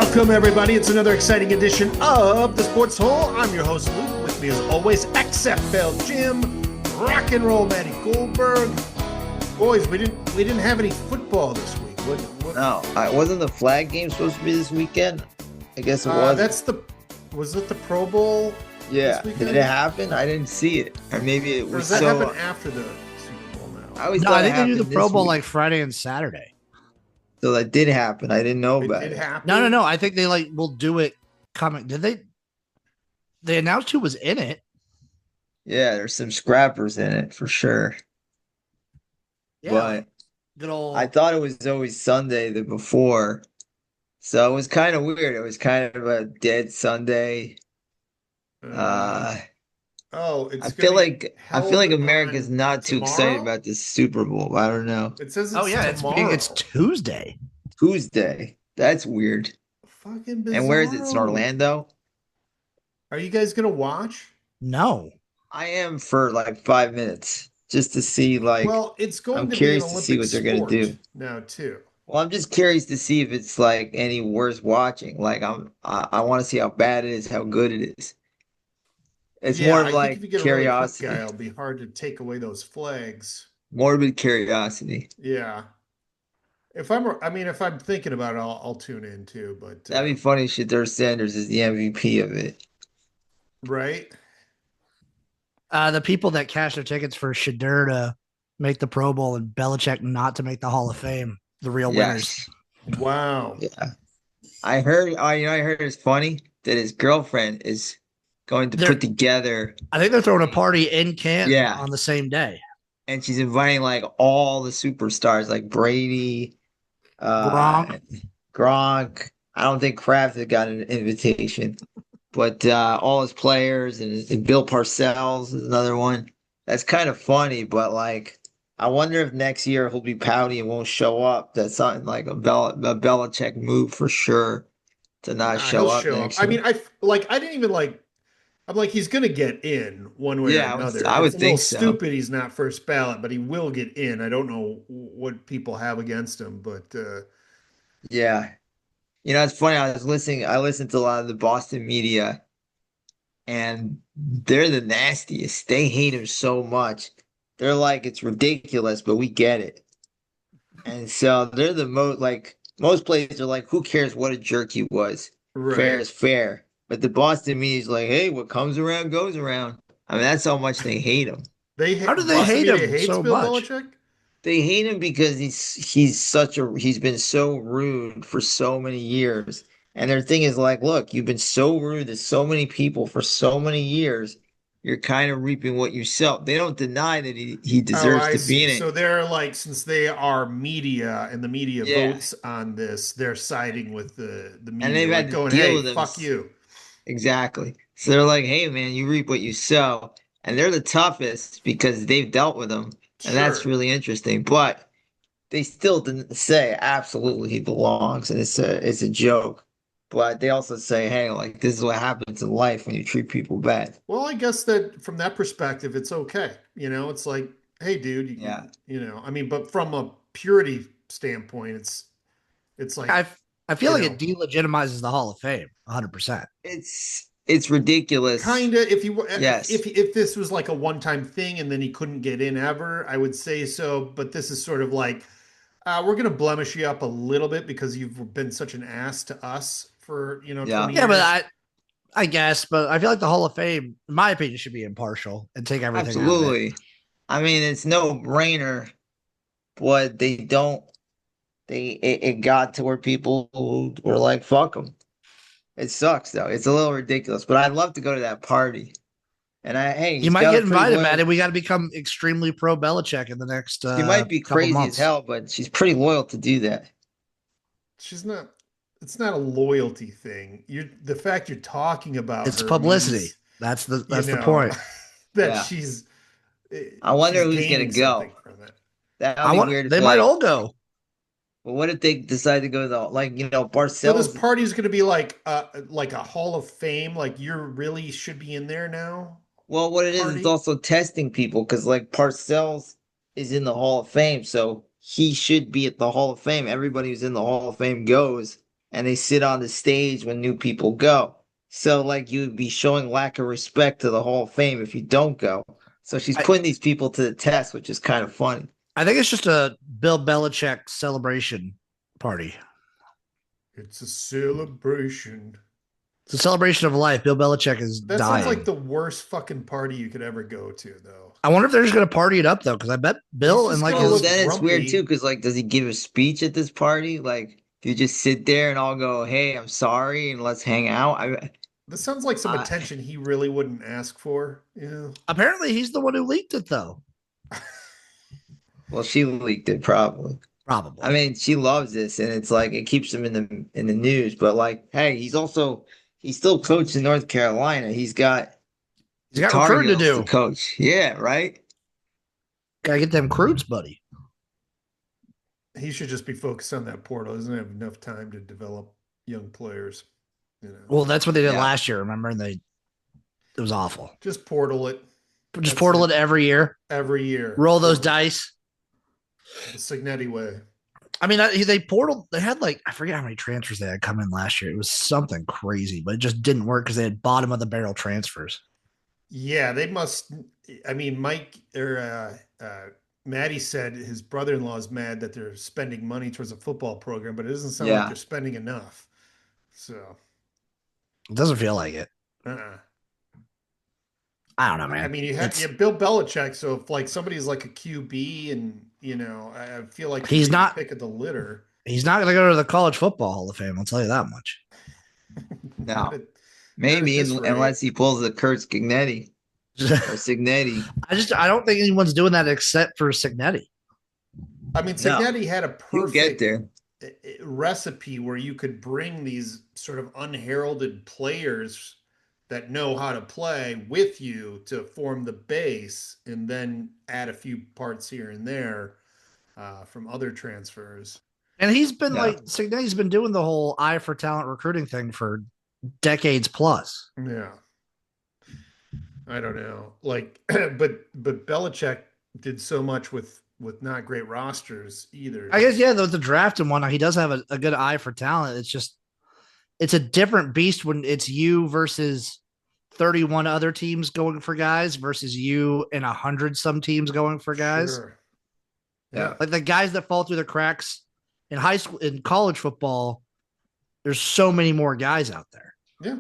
Welcome, everybody. It's another exciting edition of the Sports Hole. I'm your host, Luke. With me, as always, XFL Jim, Rock and Roll Matty Goldberg. Boys, we didn't have any football this week. No, wasn't the flag game supposed to be this weekend? I guess it was. Was it the Pro Bowl? Yeah. Did it happen? I didn't see it. Or maybe it was. Or does that happen after the Super Bowl now? I think they do the Pro Bowl like Friday and Saturday. So that did happen. I didn't know about it. No. I think they will do it coming. Did they? They announced who was in it. Yeah, there's some scrappers in it for sure. Yeah. But good old. I thought it was always Sunday the before. So it was kind of weird. It was kind of a dead Sunday. I feel like America's not too excited about this Super Bowl. I don't know. It says it's Tuesday. Tuesday. That's weird. Fucking bizarre. And where is it? It's in Orlando? Are you guys gonna watch? No. I am for like 5 minutes just to see it's going I'm to curious be an to see what they're gonna do now too. Well, I'm just curious to see if it's like any worth watching. Like I want to see how bad it is, how good it is. It's more of like curiosity. Really it'll be hard to take away those flags. Morbid curiosity. Yeah. If I'm thinking about it, I'll tune in too. But that'd be funny. Shedeur Sanders is the MVP of it, right? The people that cash their tickets for Shedeur to make the Pro Bowl and Belichick not to make the Hall of Fame, the real winners. Wow. Yeah. I heard it's funny that his girlfriend is going to put together. I think they're throwing a party in Canton on the same day. And she's inviting like all the superstars like Brady, Gronk. I don't think Kraft had got an invitation, but all his players and Bill Parcells is another one. That's kind of funny, but like I wonder if next year he'll be pouty and won't show up. That's something like a Belichick move for sure to not show up next year. I mean, I didn't even like. I'm like, he's going to get in one way or another. I would think so. It's a little stupid he's not first ballot, but he will get in. I don't know what people have against him, but yeah. It's funny. I listened to a lot of the Boston media, and they're the nastiest. They hate him so much. They're like, it's ridiculous, but we get it. And so they're the most players are like, who cares what a jerk he was? Right. Fair is fair. But the Boston media is like, hey, what comes around goes around. I mean, that's how much they hate him. How do they hate him so Bill much? Belichick? They hate him because he's been so rude for so many years. And their thing is like, look, you've been so rude to so many people for so many years. You're kind of reaping what you sow. They don't deny that he deserves to be in it. So they're like, since they are media and the media votes on this, they're siding with the media. And they've had to deal with him. Fuck you. Exactly. So they're like, hey, man, you reap what you sow. And they're the toughest because they've dealt with him. And that's really interesting. But they still didn't say absolutely he belongs. And it's a joke. But they also say, hey, like, this is what happens in life when you treat people bad. Well, I guess that from that perspective, it's okay. It's like, hey, dude, but from a purity standpoint, it's like I feel like it delegitimizes the Hall of Fame 100%. It's ridiculous. Kind of. If this was like a one-time thing and then he couldn't get in ever, I would say so. But this is sort of like, we're going to blemish you up a little bit because you've been such an ass to us for 20 years. Yeah, but I guess, but I feel like the Hall of Fame, in my opinion, should be impartial and take everything. Absolutely. Out of it. I mean, it's no brainer, but they don't. It got to where people were like, fuck them. It sucks, though. It's a little ridiculous, but I'd love to go to that party. And you might get invited, Matt, and we got to become extremely pro Belichick in the next. She might be crazy as hell, but she's pretty loyal to do that. She's not. It's not a loyalty thing. The fact you're talking about it's publicity. That's the point. She's. I wonder who's gonna go. That would be weird. They might all go. But what if they decide to go Parcells? So this party is going to be like a Hall of Fame. Like you really should be in there now. Well, what it is, it's also testing people because like Parcells is in the Hall of Fame, so he should be at the Hall of Fame. Everybody who's in the Hall of Fame goes. and they sit on the stage when new people go. So like you would be showing lack of respect to the Hall of Fame if you don't go. So she's putting these people to the test, which is kind of funny. I think it's just a Bill Belichick celebration party. It's a celebration. It's a celebration of life. Bill Belichick is That dying. sounds like the worst fucking party you could ever go to, though. I wonder if they're just going to party it up, though, because I bet Bill and like his... Then it's weird, too, because like, does he give a speech at this party? Like, do you just sit there and all go, hey, I'm sorry, and let's hang out? This sounds like some attention he really wouldn't ask for. Yeah. Apparently, he's the one who leaked it, though. Well, she leaked it, probably. Probably. I mean, she loves this, and it's like it keeps him in the news. But like, hey, he's still coaching North Carolina. He's got recruiting to do. Coach, yeah, right. Gotta get them recruits, buddy. He should just be focused on that portal. He doesn't have enough time to develop young players. You know. Well, that's what they did last year. Remember, and it was awful. Just portal it. Just portal it every year. Every year. Roll those dice. The Signetti way. I mean, they portaled. They had like, I forget how many transfers they had come in last year. It was something crazy, but it just didn't work because they had bottom of the barrel transfers. Yeah, they must. I mean, Mike or Maddie said his brother-in-law is mad that they're spending money towards a football program, but it doesn't sound like they're spending enough. So it doesn't feel like it. I don't know, man. I mean, you have Bill Belichick, so if like somebody's like a QB, and you know, I feel like he's not pick of the litter. He's not going to go to the College Football Hall of Fame. I'll tell you that much. No, maybe unless he pulls the Kurt Signetti or Signetti. I don't think anyone's doing that except for Signetti. I mean, Signetti had a perfect get recipe where you could bring these sort of unheralded players that know how to play with you to form the base, and then add a few parts here and there from other transfers. And he's been Signetti's been doing the whole eye for talent recruiting thing for decades plus. Yeah. I don't know. Like, but Belichick did so much with not great rosters either. I guess, the draft and whatnot, he does have a good eye for talent. It's just, it's a different beast when it's you versus 31 other teams going for guys versus you and 100 some teams going for guys. Sure. Yeah. Like the guys that fall through the cracks in high school, in college football, there's so many more guys out there. Yeah.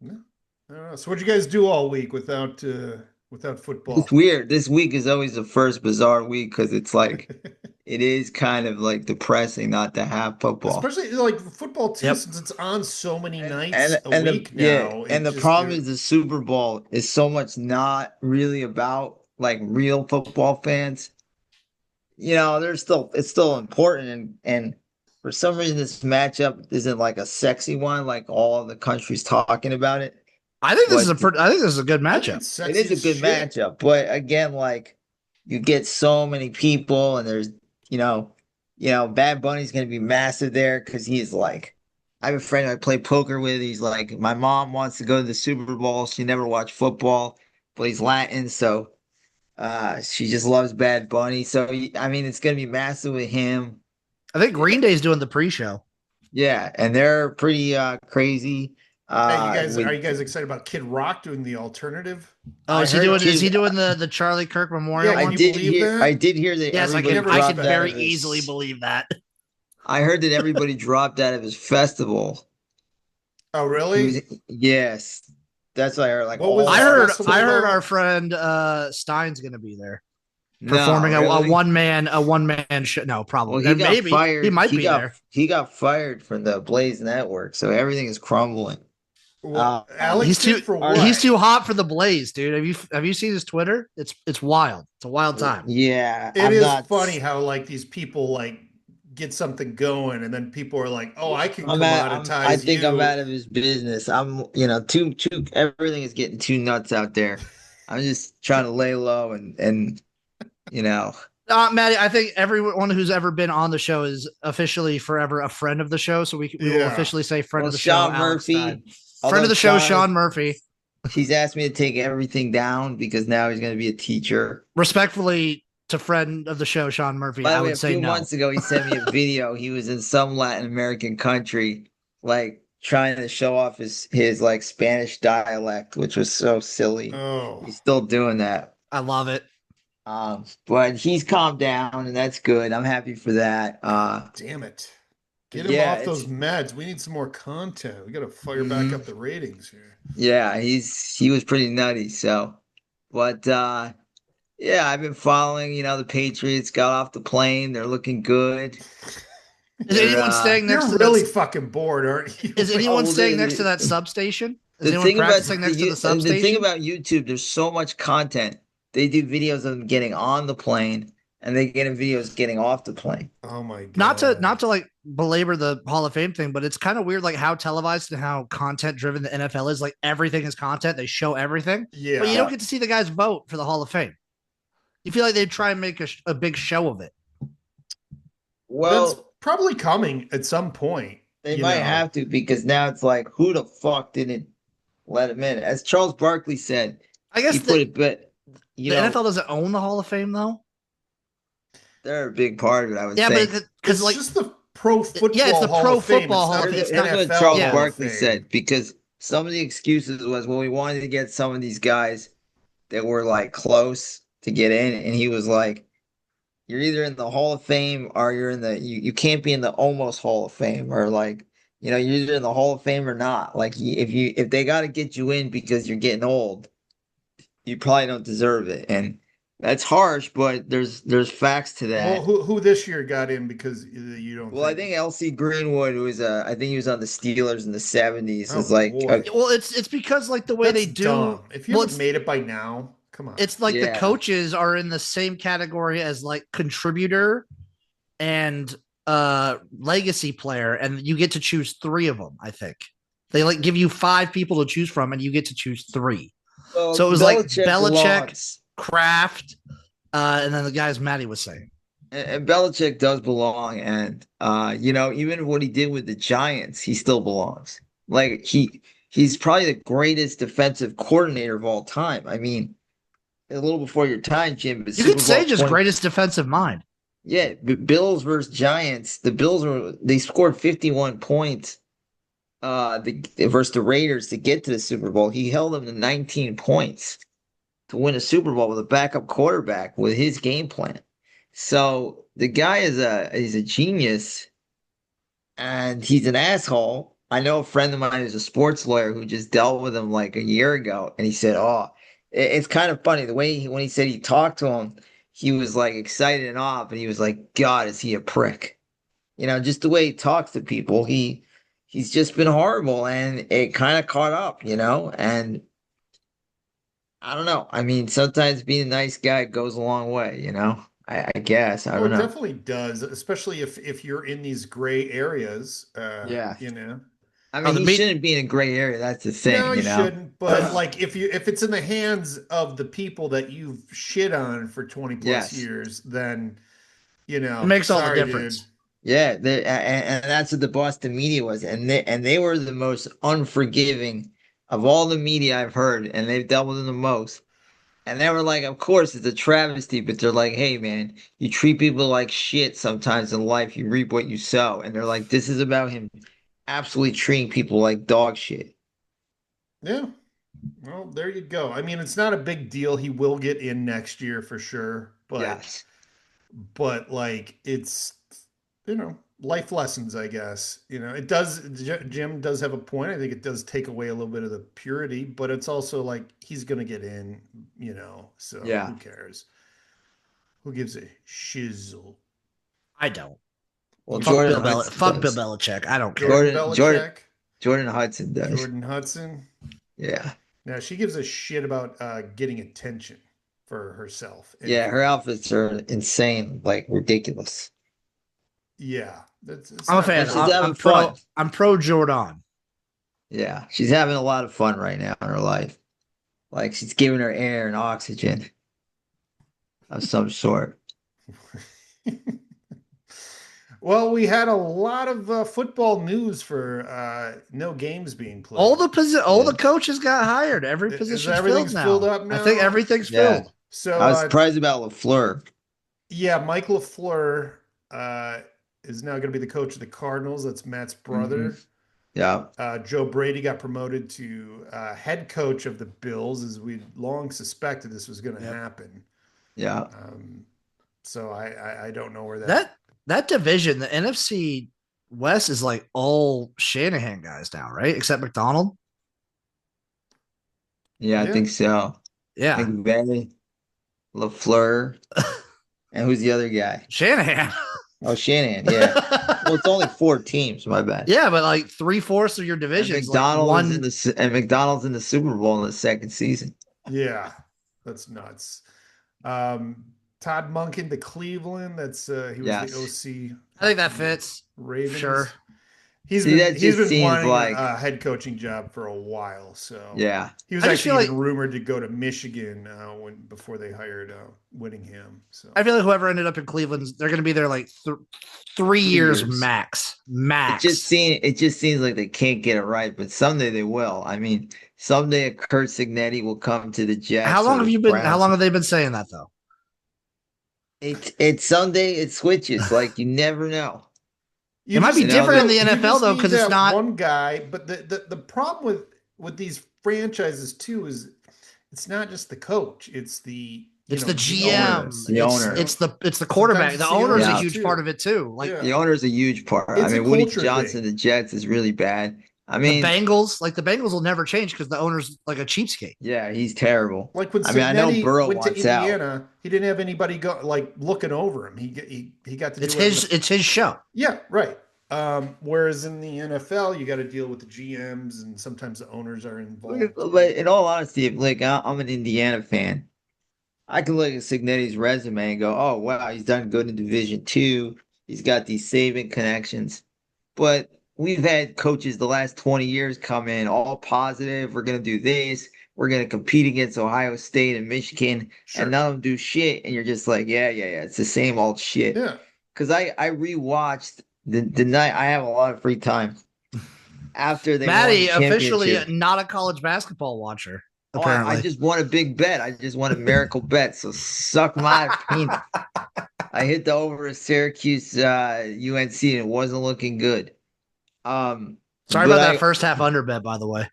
I don't know. So what'd you guys do all week without football? It's weird. This week is always the first bizarre week because it's like it is kind of like depressing not to have football, especially like football too, since it's on so many nights a week now. Yeah, and the problem is the Super Bowl is so much not really about like real football fans. You know, it's still important, and for some reason this matchup isn't like a sexy one, like all the country's talking about it. I think this is a good matchup. It is a good matchup, but again, like you get so many people, and there's Bad Bunny's gonna be massive there because he's like, I have a friend I play poker with. He's like, my mom wants to go to the Super Bowl. She never watched football, but he's Latin, so she just loves Bad Bunny. So I mean, it's gonna be massive with him. I think Green Day's doing the pre-show. Yeah, and they're pretty crazy. Are you guys excited about Kid Rock doing the alternative? Oh, is he doing the Charlie Kirk Memorial? Yeah, I did hear that. Yes, I can very easily believe that. I heard that everybody dropped out of his festival. Oh, really? Yes, that's what I heard. Like, I heard our friend Stein's going to be there performing a one man show. No, probably. Well, maybe fired. He might be there. He got fired from the Blaze Network, so everything is crumbling. Well, Alex, he's too hot for the Blaze, dude. Have you seen his Twitter? It's wild. It's a wild time. Yeah, it is funny how like these people like get something going, and then people are like, "Oh, I can commoditize." I think I'm out of his business. I'm, too. Everything is getting too nuts out there. I'm just trying to lay low and. Maddie, I think everyone who's ever been on the show is officially forever a friend of the show. So we will officially say friend of the Sean show. Murphy, friend of the show, Sean Murphy. He's asked me to take everything down because now he's going to be a teacher. Respectfully, to friend of the show, Sean Murphy, By I the way, a would say few no. months ago, he sent me a video. He was in some Latin American country, like trying to show off his like Spanish dialect, which was so silly. Oh, He's still doing that. I love it. But he's calmed down, and that's good. I'm happy for that. damn it. Get him Yeah, off those meds. We need some more content. We got to fire back up the ratings here. yeah, he was pretty nutty. So, but yeah, I've been following. The Patriots got off the plane. They're looking good. Is anyone staying next to You're really fucking bored, aren't you? Is anyone staying next to that substation? Is The anyone thing about practicing next to the substation? the thing about YouTube, there's so much content. They do videos of them getting on the plane, and they get in videos getting off the plane. Oh my god! Not to like belabor the Hall of Fame thing, but it's kind of weird, like how televised and how content driven the NFL is. Like everything is content; they show everything. Yeah, but you don't get to see the guys vote for the Hall of Fame. You feel like they'd try and make a big show of it. Well, that's probably coming at some point. They might have to, because now it's like, who the fuck didn't let him in? As Charles Barkley said, I guess but the NFL doesn't own the Hall of Fame though. They're a big part of it, I would say. Yeah, but because like just the pro football. Yeah, it's the pro football Hall of Fame. That's what Charles Barkley said, because some of the excuses was, well, we wanted to get some of these guys that were like close to get in, and he was like, you're either in the Hall of Fame or you're in the you can't be in the almost Hall of Fame, or like, you're either in the Hall of Fame or not. Like, if they got to get you in because you're getting old, you probably don't deserve it. And that's harsh, but there's facts to that. Well, who this year got in because you don't? Well, I think LC Greenwood, who was I think he was on the Steelers in the 70s, is like. Well, it's because like the way they do. Dumb. If you haven't made it by now, come on. It's like the coaches are in the same category as like contributor and legacy player, and you get to choose 3 of them. I think they like give you 5 people to choose from, and you get to choose 3. Well, so it was like Belichick, Kraft, and then the guys Maddie was saying. And Belichick does belong, and even what he did with the Giants, he still belongs. Like he's probably the greatest defensive coordinator of all time. I mean, a little before your time, Jim. But you could say just greatest defensive mind. Yeah, Bills versus Giants. The Bills they scored 51 points versus the Raiders to get to the Super Bowl. He held them to 19 points to win a Super Bowl with a backup quarterback with his game plan. So the guy is a genius, and he's an asshole. I know a friend of mine who's a sports lawyer who just dealt with him like a year ago, and he said, "Oh, it's kind of funny the way when he said he talked to him, he was like excited and off, and he was like, God, is he a prick? Just the way he talks to people, he's just been horrible, and it kind of caught up, and I don't know. I mean, sometimes being a nice guy goes a long way, I guess. I don't know. It definitely does, especially if you're in these gray areas. Yeah. I mean, he shouldn't be in a gray area. That's the thing. No, he shouldn't. But like, if it's in the hands of the people that you've shit on for 20 plus years, then it makes all the difference. Dude. Yeah, and that's what the Boston media was, and they were the most unforgiving of all the media I've heard, and they've dealt with them the most. And they were like, of course, it's a travesty, but they're like, hey, man, you treat people like shit sometimes in life. You reap what you sow. And they're like, this is about him absolutely treating people like dog shit. Yeah. Well, there you go. I mean, it's not a big deal. He will get in next year for sure. But, yes. But like, it's, life lessons, I guess. It does. Jim does have a point. I think it does take away a little bit of the purity, but it's also like he's going to get in, so who cares? Who gives a shizzle? I don't. Well, fuck Bill Belichick. I don't care. Jordan Hudson does. Jordan Hudson? Yeah. Now, she gives a shit about getting attention for herself. Yeah, her outfits are insane, like ridiculous. Yeah. I'm a fan. I'm pro Jordan. Yeah, she's having a lot of fun right now in her life. Like, she's giving her air and oxygen of some sort. Well, we had a lot of football news for no games being played. All the coaches got hired. Every position filled now. Filled up now. I think everything's filled. So I was surprised about LaFleur. Yeah, Mike LaFleur is now going to be the coach of the Cardinals. That's Matt's Hmm. brother. Yeah. Joe Brady got promoted to head coach of the Bills, as we long suspected this was going to Yep. happen. Yeah. Um, so I don't know where that. That division, the NFC West, is like all Shanahan guys now, right? Except McDonald. Yeah, I Yeah, think so. Yeah, McVay, LaFleur, and who's the other guy? Shanahan. Oh, Shanahan. Yeah. Well, it's only four teams. My bad. Yeah, but like 3/4 of your And division's like McDonald is in one. the and McDonald's in the Super Bowl in the second season. yeah, that's nuts. Um, Todd Monken to Cleveland. That's he was the Yes. OC I think that for the fits. Sure. Ravens. See, that He's just been seems wanting like, a head coaching job for a while. So yeah. he was I just actually feel even like rumored to go to Michigan when before they hired Whittingham. So I feel like whoever ended up in Cleveland, they're going to be there like 3 years 3 years. max. Max. It just seems like they can't get it right, but someday they will. I mean, someday a Kurt Signetti will come to the How Jets or long have the you been? How Browns. long have they been saying that though? It someday it switches. Like you never know. It might be You know different in that the you NFL just though, need because it's that not. one guy. But the problem with these franchises too is it's not just the coach; it's It's the the GM. owners. the You owner. know, It's the sometimes quarterback. it's The the owner is a Yeah. owners huge part too. of it too. Like The Yeah, owner's a huge part. I it's a mean, Woody culture Johnson, thing. the Jets is really bad. I the mean, Bengals, like the Bengals will never change because the owner's like a cheapskate. yeah, he's terrible. Like when I mean, I know Signetti Burrow went to wants out. Indiana, he didn't have anybody go like looking over him. He got to do It's whatever his. the It's his show. yeah, right. Whereas in the NFL, you got to deal with the GMs and sometimes the owners are involved too. But in all honesty, like I'm an Indiana fan. I can look at Signetti's resume and go, "Oh wow, he's done good in Division Two. He's got these saving connections." But we've had coaches the last 20 years come in all positive. We're gonna do this. We're gonna compete against Ohio State and Michigan, and Sure. none of them do shit. And you're just like, yeah, yeah, yeah. It's the same old shit. Yeah. Because I rewatched the night I have a lot of free time after they won the Maddie officially championship. not a college basketball watcher. Oh, I Apparently, just won a big bet. I just won a miracle bet. So suck my peanut. I hit the over at Syracuse UNC and it wasn't looking good. Um, sorry but about that I first half under bet. By the way,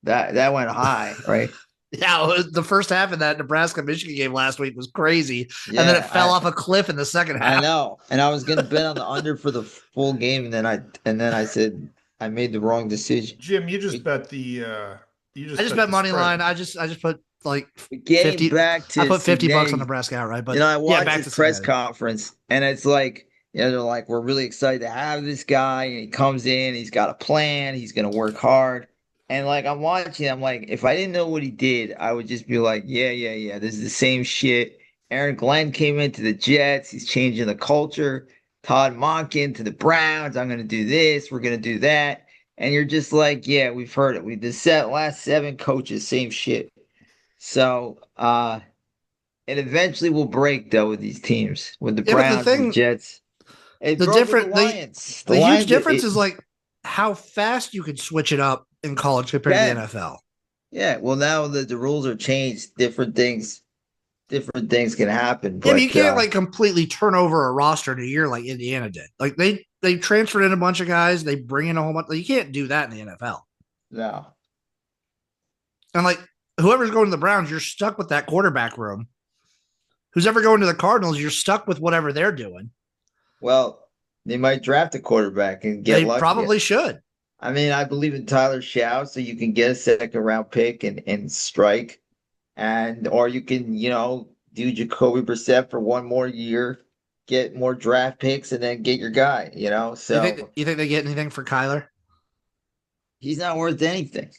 that went high, right? yeah, the first half of that Nebraska Michigan game last week was crazy, and then it Yeah, fell off a cliff in the second I half. know. And I was gonna bet on the under for the full game, and then I said I made the wrong decision. Jim, We, you I just just bet bet the money line. spread. I just put like getting 50. back I to put $50 on Signetti, Nebraska outright, you but know, I yeah, watched back his to press Cincinnati. conference, and it's like, you know, they're like, we're really excited to have this guy, and he comes in, he's got a plan, he's gonna work hard. And like I'm watching, I'm like, if I didn't know what he did, I would just be like, yeah, yeah, yeah, this is the same shit. Aaron Glenn came into the Jets, he's changing the culture. Todd Monken to the Browns, I'm gonna do this, we're gonna do that. And you're just like, yeah, we've heard it. We the set last seven coaches, same shit. So it eventually will break though with these teams, with the Yeah, but the Browns, the thing, Jets. It the broke with the different, Lions. The the huge Lions, difference is like how fast you can switch it up in college compared to the can. NFL. Yeah. Well, now that the rules are changed, different things can happen. Yeah, but you But can't like completely turn over a roster in a year like Indiana did. Like they transferred in a bunch of guys, they bring in a whole bunch. Like, you can't do that in the NFL. no. And like whoever's going to the Browns, you're stuck with that quarterback room. Who's ever going to the Cardinals, you're stuck with whatever they're doing. Well, they might draft a quarterback and get They lucky. probably should. I mean, I believe in Tyler Shough, so you can get a second round pick and strike, and or you can, you know, do Jacoby Brissett for one more year, get more draft picks, and then get your guy. You know, so You think they get anything for Kyler? he's not worth anything.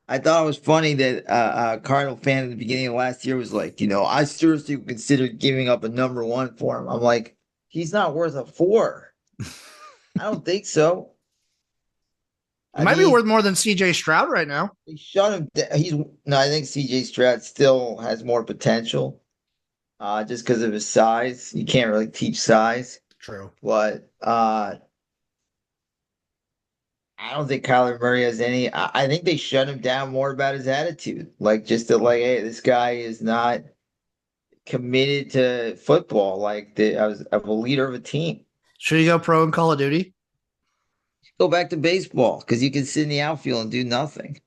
I thought it was funny that a Cardinal fan at the beginning of last year was like, you know, I seriously considered giving up a number one for him. I'm like, he's not worth a four. I don't think so. He I might be mean, worth more than CJ Stroud right now. he shut him down. He's no, I think CJ Stroud still has more potential, just because of his size. You can't really teach size, True. but I don't think Kyler Murray has any. I think they shut him down more about his attitude, like just that, like, hey, this guy is not committed to football. Like I was a leader of a team. Should you go pro in Call of Duty? Go back to baseball because you can sit in the outfield and do nothing.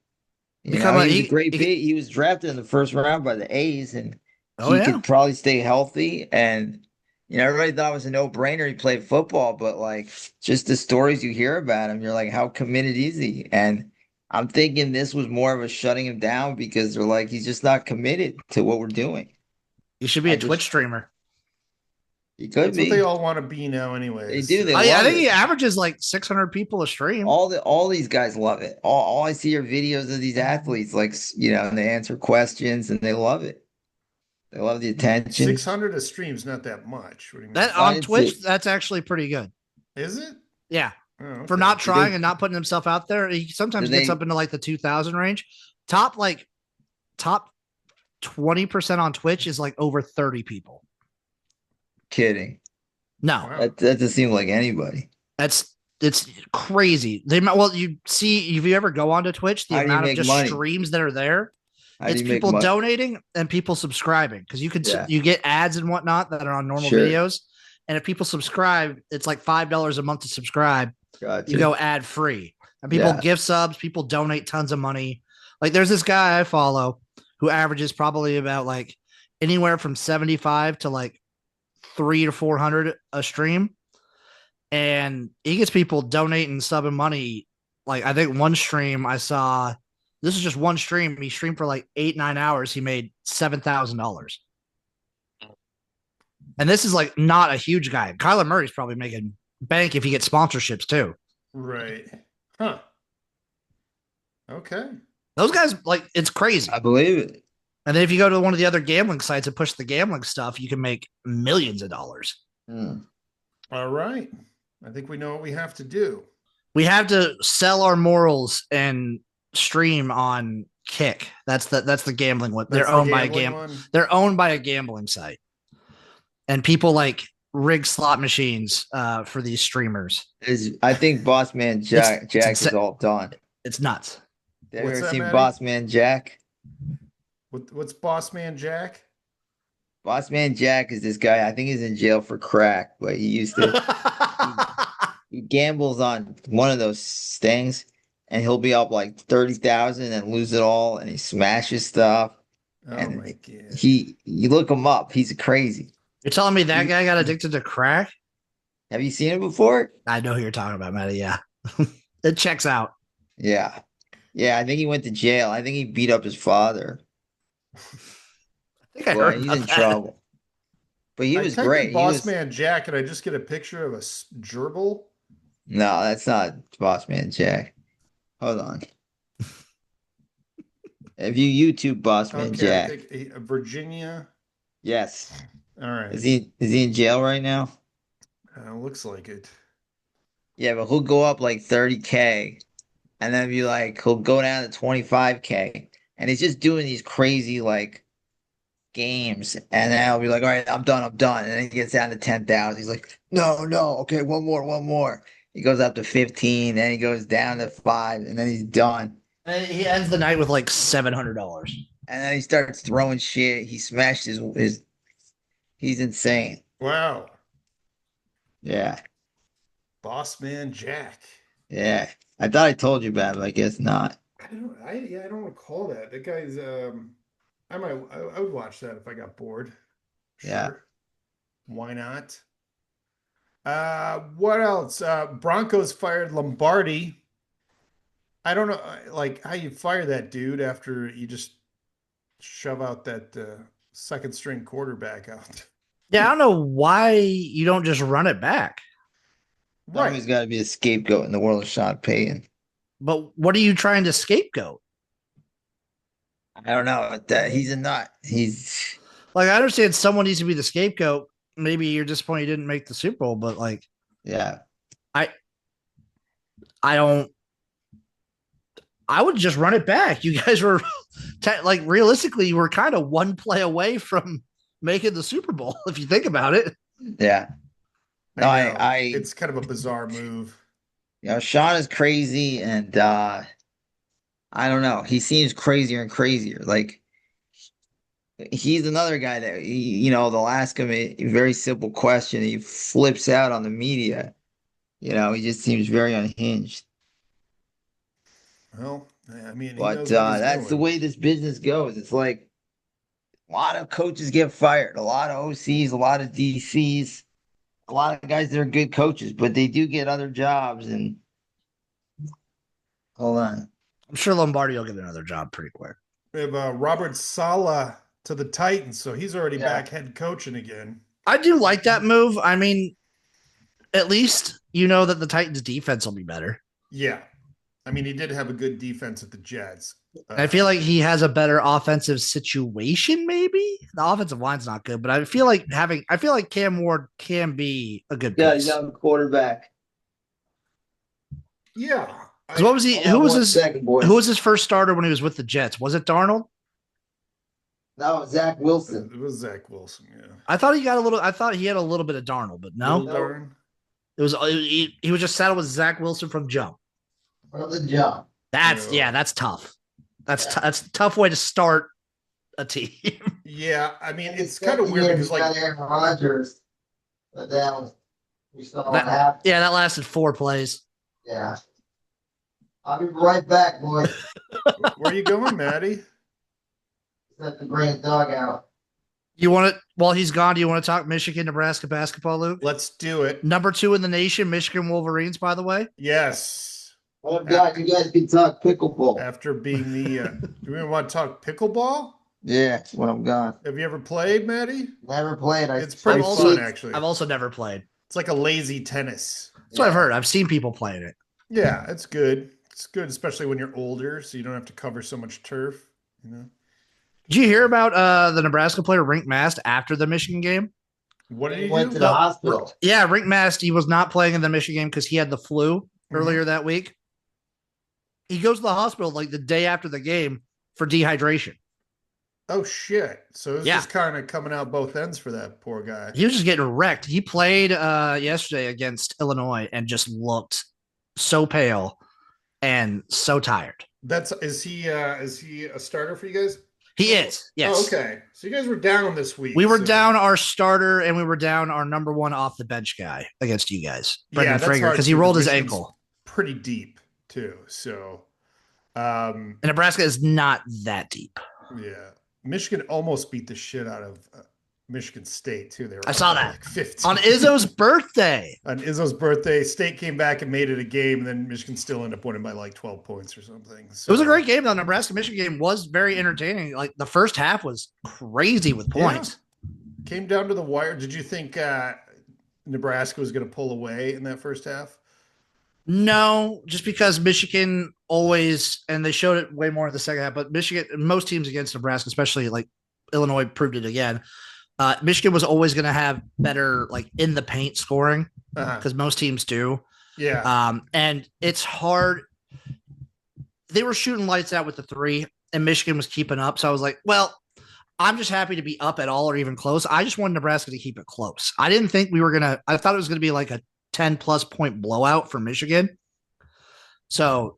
Become He was a great bait. He was drafted in the first round by the A's, and oh he yeah. could probably stay healthy. And everybody thought it was a no-brainer. He played football, but like just the stories you hear about him, you're like, how committed is he? And I'm thinking this was more of a shutting him down because they're like, he's just not committed to what we're doing. You should be a Twitch streamer. He could That's be. what they all want to be now, anyways. They do. They I think he averages like 600 people a stream. All these guys love it. All I see are videos of these athletes, like and they answer questions and they love it. They love the attention. 600 a stream's not that much. What do you mean? That on Twitch, that's actually pretty good. Is it? Yeah. Oh, okay. For not trying and not putting himself out there, he sometimes gets up into like the 2,000 range. Top 20% on Twitch is like over 30 people. Kidding. No. Wow. That doesn't seem like anybody. It's crazy. You see, if you ever go onto Twitch, the amount of just streams that are there, it's people donating and people subscribing because you get ads and whatnot that are on normal videos. And if people subscribe, it's like $5 a month to subscribe. Gotcha. You go ad free, and people give subs. People donate tons of money. Like there's this guy I follow who averages probably about like anywhere from 75 to like 300 to 400 a stream, and he gets people donating, subbing money. Like I think one stream I saw, this is just one stream. He streamed for like 8-9 hours. He made $7,000. And this is like not a huge guy. Kyler Murray's probably making bank if he gets sponsorships too. Right. Huh. Okay. Those guys, like, it's crazy. I believe it. And then if you go to one of the other gambling sites and push the gambling stuff, you can make millions of dollars. All right. I think we know what we have to do. We have to sell our morals and stream on Kick. That's the gambling one. They're owned by a gambling site. And people like rig slot machines for these streamers. I think Boss Man Jack is all done. It's nuts. Have you ever seen Boss Man Jack? What's Boss Man Jack? Boss Man Jack is this guy. I think he's in jail for crack, but he used to. he gambles on one of those things, and he'll be up like 30,000 and lose it all, and he smashes stuff. Oh and my god! You look him up. He's crazy. You're telling me that guy got addicted to crack? Have you seen it before? I know who you're talking about, Matty. Yeah. It checks out. Yeah. Yeah, I think he went to jail. I think he beat up his father. I think I heard he's in trouble. But he was great. Boss Man Jack, and I just get a picture of a gerbil. No, that's not Boss Man Jack. Hold on. If you YouTube Boss Man Jack. I think Virginia. Yes. All right. Is he in jail right now? Looks like it. Yeah, but he'll go up like 30K, and then be like, he'll go down to 25K, and he's just doing these crazy like games, and then I'll be like, all right, I'm done, and then he gets down to 10,000. He's like, no, okay, one more. He goes up to 15, then he goes down to 5, and then he's done. And he ends the night with like $700. And then he starts throwing shit. He smashed his. He's insane. Wow. Yeah. Boss Man Jack. Yeah. I thought I told you about it, but I guess not. I don't recall that. That guy's I would watch that if I got bored. Sure. Yeah. Why not? What else? Broncos fired Lombardi. I don't know like how you fire that dude after you just shove out that second string quarterback out. Yeah, I don't know why you don't just run it back. Right. There's got to be a scapegoat in the world of Sean Payton. But what are you trying to scapegoat? I don't know. He's a nut. He's like, I understand someone needs to be the scapegoat. Maybe you're disappointed you didn't make the Super Bowl, but like, yeah, I would just run it back. You guys were like, realistically, you were kind of one play away from making the Super Bowl, if you think about it. Yeah. No, it's kind of a bizarre move. Sean is crazy, and I don't know. He seems crazier and crazier. Like he's another guy that they'll ask him a very simple question. He flips out on the media. He just seems very unhinged. Well, I mean, he But knows what he's that's the doing. way this business goes. It's like a lot of coaches get fired, a lot of OCs, a lot of DCs, a lot of guys that are good coaches, but they do get other jobs. And hold on. I'm sure Lombardi will get another job pretty quick. We have Robert Saleh to the Titans, so he's already Yeah. back head coaching again. I do like that move. I mean, at least you know that the Titans defense will be better. Yeah. I mean, he did have a good defense at the Jets. I feel like he has a better offensive situation, maybe. The offensive line's not good, but I feel like Cam Ward can be a good piece. Yeah, he's on quarterback. Yeah. What was he? Who was his first starter when he was with the Jets? Was it Darnold? No, Zach Wilson. It was Zach Wilson. Yeah. I thought he had a little bit of Darnold, but no. It was he was just saddled with Zach Wilson from jump. From the jump. That's tough. That's a tough way to start a team. Yeah, I mean it's kind of weird because like Aaron Rodgers, but then we saw what happened. Yeah, that lasted 4 plays. Yeah. I'll be right back, boys. Where are you going, Maddie? Let the grand dog out. You want to, while he's gone, do you want to talk Michigan, Nebraska basketball, Luke? Let's do it. Number 2 in the nation, Michigan Wolverines, by the way. Yes. Oh, God, you guys can talk pickleball. After being do we want to talk pickleball? Yeah, that's when I'm gone. Have you ever played, Maddie? Never played. It's pretty fun, actually. I've also never played. It's like a lazy tennis. That's what I've heard. I've seen people playing it. Yeah, it's good. It's good, especially when you're older, so you don't have to cover so much turf. Did you hear about the Nebraska player Rink Mast after the Michigan game? What did he went do? to the hospital. Yeah, Rink Mast, he was not playing in the Michigan game because he had the flu earlier that week. He goes to the hospital like the day after the game for dehydration. Oh, shit. So it's just kind of coming out both ends for that poor guy. He was just getting wrecked. He played yesterday against Illinois and just looked so pale and so tired. Is he a starter for you guys? He is, yes. Oh, okay. So you guys were down this week. We were down our starter and we were down our number 1 off the bench guy against you guys. Brendan Frager, because he rolled his ankle. Pretty deep, too. So and Nebraska is not that deep. Yeah. Michigan almost beat the shit out of Michigan State, too. I saw that. Like 15. On Izzo's birthday. On Izzo's birthday, State came back and made it a game, and then Michigan still ended up winning by like 12 points or something. So, it was a great game, though. Nebraska-Michigan game was very entertaining. Like, the first half was crazy with points. Yeah. Came down to the wire. Did you think Nebraska was going to pull away in that first half? No, just because Michigan always, and they showed it way more in the second half, but Michigan, most teams against Nebraska, especially like Illinois proved it again. Michigan was always going to have better like in the paint scoring because most teams do. Yeah. And it's hard. They were shooting lights out with the 3 and Michigan was keeping up. So I was like, well, I'm just happy to be up at all or even close. I just wanted Nebraska to keep it close. I didn't think I thought it was going to be like a 10+ point blowout for Michigan. So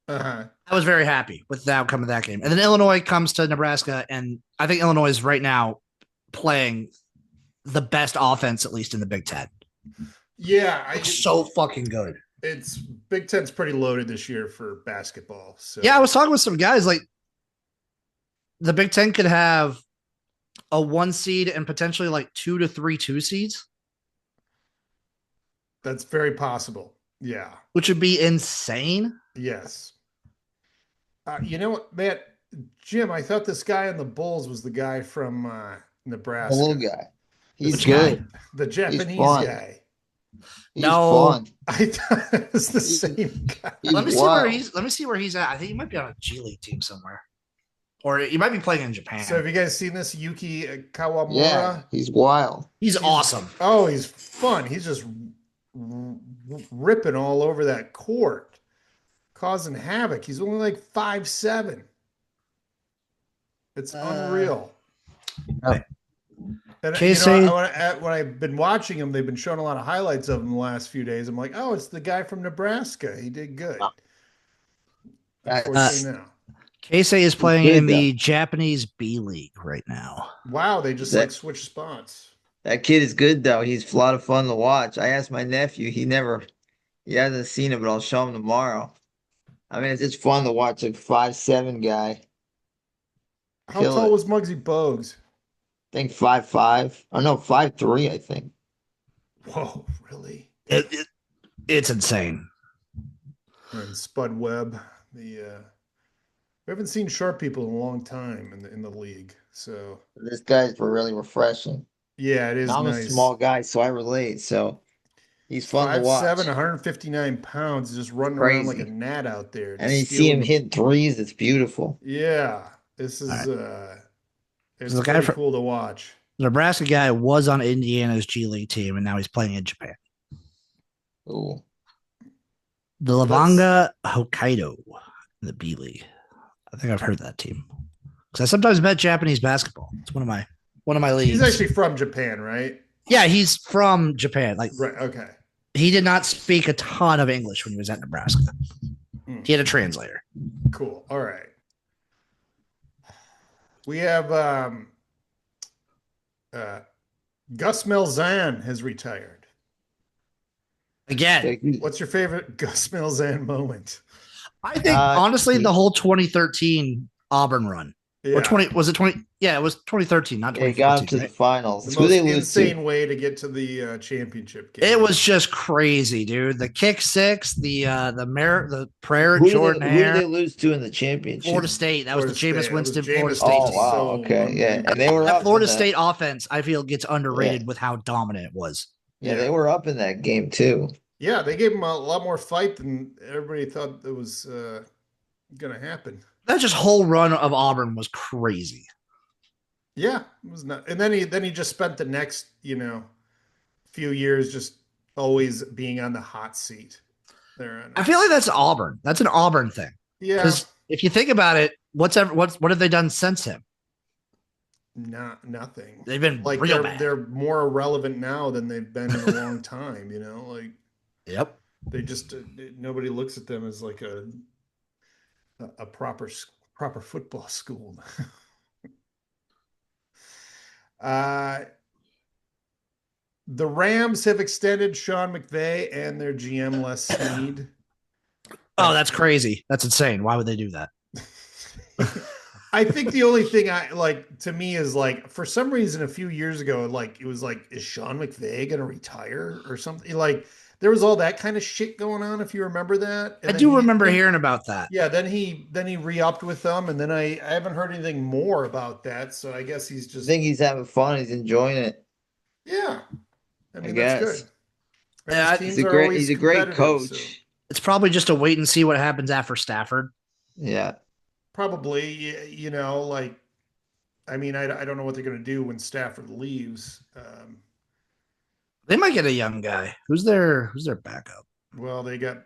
I was very happy with the outcome of that game. And then Illinois comes to Nebraska, and I think Illinois is right now playing the best offense, at least in the Big Ten. Yeah. It's so fucking good. It's Big Ten's pretty loaded this year for basketball. So yeah, I was talking with some guys like the Big Ten could have a 1 seed and potentially like 2 to 3 2 seeds. That's very possible. Yeah. Which would be insane. Yes. You know what, Matt? Jim, I thought this guy on the Bulls was the guy from Nebraska. The little guy. He's good. The Japanese guy. He's fun. I thought it was the same guy. Let me see where he's at. I think he might be on a G League team somewhere. Or he might be playing in Japan. So have you guys seen this Yuki Kawamura? Yeah, he's wild. He's awesome. Oh, he's fun. He's just ripping all over that court, causing havoc. He's only like 5'7". It's unreal. And when I've been watching him, they've been showing a lot of highlights of him the last few days. I'm like, oh, it's the guy from Nebraska. He did good. Unfortunately, no. Keisei is He's playing good in though. the Japanese B League right now. Wow, they just like That switch spots. that kid is good though. He's a lot of fun to watch. I asked my nephew. He hasn't seen it, but I'll show him tomorrow. I mean, it's just fun to watch a 5'7" guy How kill tall it. was Muggsy Bogues? I think 5'5". Oh no, 5'3", I think. Whoa, really? It's insane. And Spud Webb, we haven't seen short people in a long time in the league. So This guy's really refreshing. yeah, it Now is I'm a nice. small guy, so I relate. So he's He's fun to 5'7", watch. 159 pounds, just running around like a Crazy. gnat out there, And just you see stealing him the. hit threes. It's beautiful. Yeah, this All is right. So it's the guy very from cool to watch. the Nebraska guy was on Indiana's G League team, and now he's playing in Japan. Ooh. The So that's Lavanga Hokkaido in the B League. I think I've heard that team because I sometimes bet Japanese basketball. It's one of my he's leagues. actually from Japan, right? Yeah, he's from Japan. Like Right. Okay. he did not speak a ton of English when he was at Nebraska. Hmm. He had a translator. Cool. All right. We have uh, Gus Malzahn has retired. Again, What's your favorite Gus Malzahn moment? I think honestly the whole 2013 Auburn run. Or Yeah, 20 was it 20? Yeah, it was 2013, not They got him 2014, to the right? finals. the Who they most lose to? insane way to get to the championship game. It was just crazy, dude. The kick six, the prayer at Jordan Who did Hare, they lose to in the championship? Florida State. That was Florida the Jameis State. That was Winston Florida Jameis State was Oh team. just wow, so okay, yeah, and they unbelievable. were That up in Florida that. State offense, I feel, gets Yeah, underrated with how dominant it was. yeah, Yeah, they were up in that game too. yeah. They gave him a lot more fight than everybody thought it was going to happen. That just whole run of Auburn was crazy. Yeah, it was not. And then he just spent the next few years just always being on the hot seat there. I feel like that's Auburn. That's an Auburn thing. Yeah, Because if you think about it, what have they done since him? not nothing. They've been Like real they're bad. more irrelevant now than they've been in a long time. Like Yep. they just nobody looks at them as like a proper football school. uh, the Rams have extended Sean McVay and their GM Les Snead. Oh, that's crazy. That's insane. Why would they do that? I think the only thing I like to me is like for some reason a few years ago, like it was like, is Sean McVay gonna retire or something? Like there was all that kind of shit going on, if you remember that. And I then do remember hearing about that. yeah, then he re-upped with them, and then I haven't heard anything more about that. So I guess he's I just think he's having fun. He's enjoying it. yeah. I I mean that's guess good. And his he's teams a are great always great competitive, so coach. It's probably just a wait and see what happens after Stafford. Yeah, probably like I mean I don't know what they're gonna do when Stafford leaves. They might get a young guy. Who's their backup? Well, they got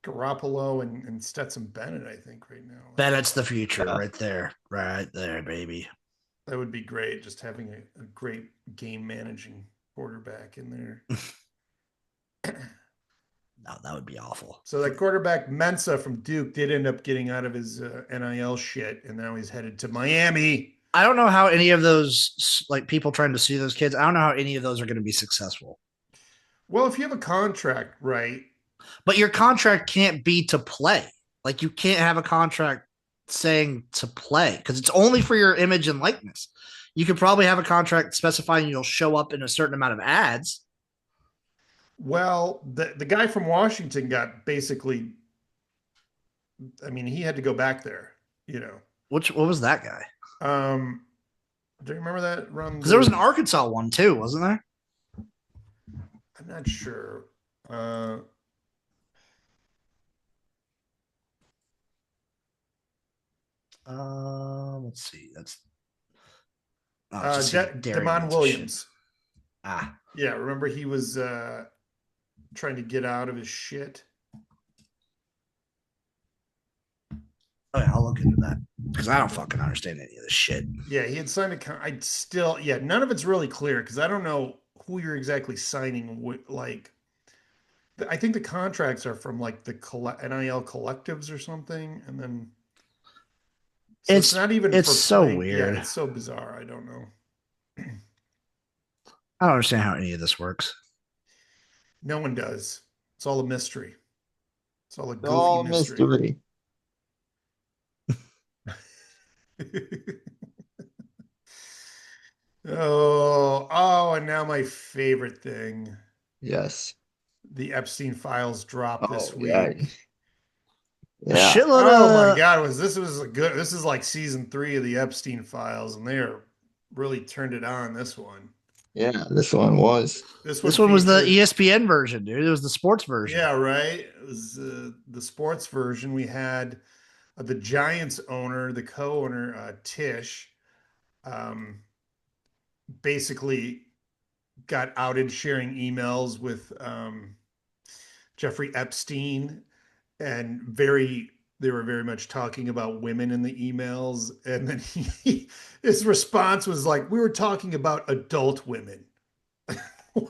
Garoppolo and Stetson Bennett, I think, right now. Bennett's the future yeah. right there. Right there, baby. That would be great. Just having a great game managing quarterback in there. No, that would be awful. So that quarterback Mensa from Duke did end up getting out of his NIL shit, and now he's headed to Miami. I don't know how any of those, like people trying to see those kids, I don't know how any of those are going to be successful. Well, if you have a contract, right? But your contract can't be to play. Like you can't have a contract saying to play because it's only for your image and likeness. You could probably have a contract specifying you'll show up in a certain amount of ads. Well, the guy from Washington got basically, I mean, he had to go back there, What was that guy? Do you remember that run? Because there was an Arkansas one too, wasn't there? I'm not sure. Let's see. That's Damon Williams. Ah, yeah. Remember he was trying to get out of his shit. Oh yeah, I'll look into that because I don't fucking understand any of this shit. Yeah, he had signed none of it's really clear because I don't know who you're exactly signing with. Like, I think the contracts are from like the NIL collectives or something, and then so it's not even it's for so playing. Yeah, weird. it's so bizarre. I don't know. I don't understand how any of this works. No one does. It's all a mystery. It's all a goofy All mystery. mystery. And now my favorite thing. Yes. The Epstein files dropped Oh this yeah. week. A Yeah. shitload Oh my of God, was a good this is like season 3 of the Epstein files, and they are really turned it on this one. Yeah. This one was. This one this one was the featured, ESPN version, dude. It was the sports version. yeah, right. It was the sports version. We had the Giants owner, the co-owner, Tish, um, basically got outed sharing emails with Jeffrey Epstein, and they were very much talking about women in the emails. And then his response was like, "We were talking about adult women."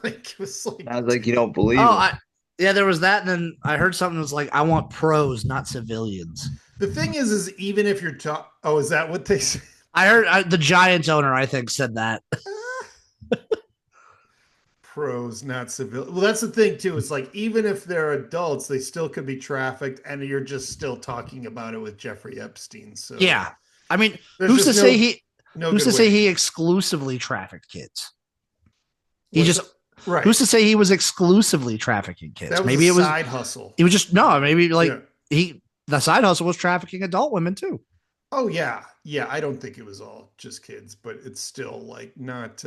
Like it was like, Sounds like you don't believe Oh, him. yeah, there was that, and then I heard something that was like, "I want pros, not civilians." the thing is even if you're talking, oh, is that what they say? I heard the Giants owner, I think, said that. Pros, not civil. Well, that's the thing too. It's like even if they're adults, they still could be trafficked, and you're just still talking about it with Jeffrey Epstein. So Yeah, I mean, there's who's just to say he? no Who's good to way say to he do. exclusively trafficked kids? He What's just. the, right? Who's to say he was exclusively trafficking kids? That was a Maybe it was. side hustle. He was just no. Maybe like Yeah. he. The side hustle was trafficking adult women too. Oh yeah, yeah. I don't think it was all just kids, but it's still like not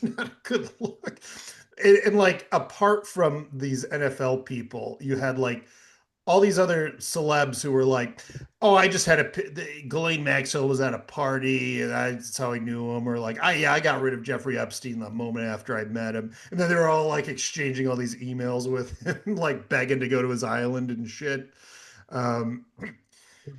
not a good look. And like apart from these NFL people, you had like all these other celebs who were like, "Oh, I just had Ghislaine Maxwell was at a party, and that's how I knew him." Or like, I got rid of Jeffrey Epstein the moment after I met him." And then they were all like exchanging all these emails with him, like begging to go to his island and shit. Um,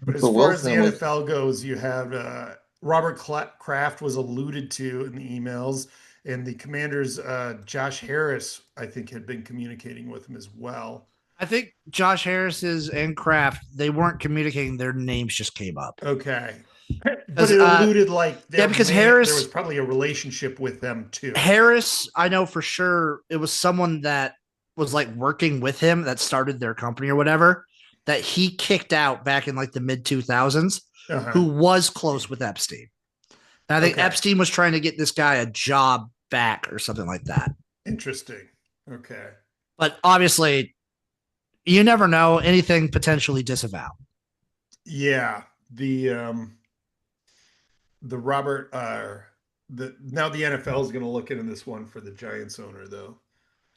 but as So far as the Wilson was. NFL goes, you have Robert Kraft was alluded to in the emails, and the Commanders, Josh Harris, I think, had been communicating with him as well. I think Josh Harris's and Kraft, they weren't communicating. Their names just came up. Okay. But Because it alluded like because there was Harris probably a relationship with them too. Harris, I know for sure it was someone that was like working with him that started their company or whatever that he kicked out back in like the mid 2000s, Uh-huh. who was close with Epstein. And I think Okay. Epstein was trying to get this guy a job back or something like that. Interesting. Okay. But obviously, you never know, anything potentially disavowed. Yeah. The Robert the now the NFL is going to look into this one for the Giants owner though.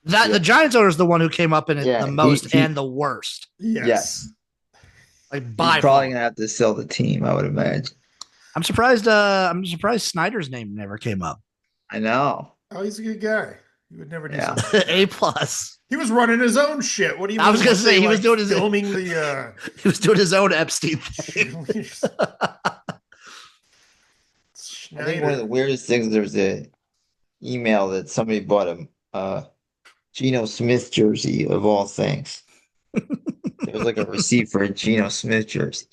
That Yeah. the Giants owner is the one who came up in it Yeah. the most He and the worst. Yes. yes. Like He's by probably far. gonna have to sell the team, I would imagine. I'm surprised Snyder's name never came up. I know. Oh, he's a good guy. He would never do Yeah. something like A that. plus. He was running his own shit. What do you I mean? was gonna Weren't say they, he was like, doing his filming the he was doing his own Epstein thing. I think one of the Schneider. weirdest things there's a email that somebody bought him Geno Smith jersey of all things. There was like a receipt for a Geno Smith jersey.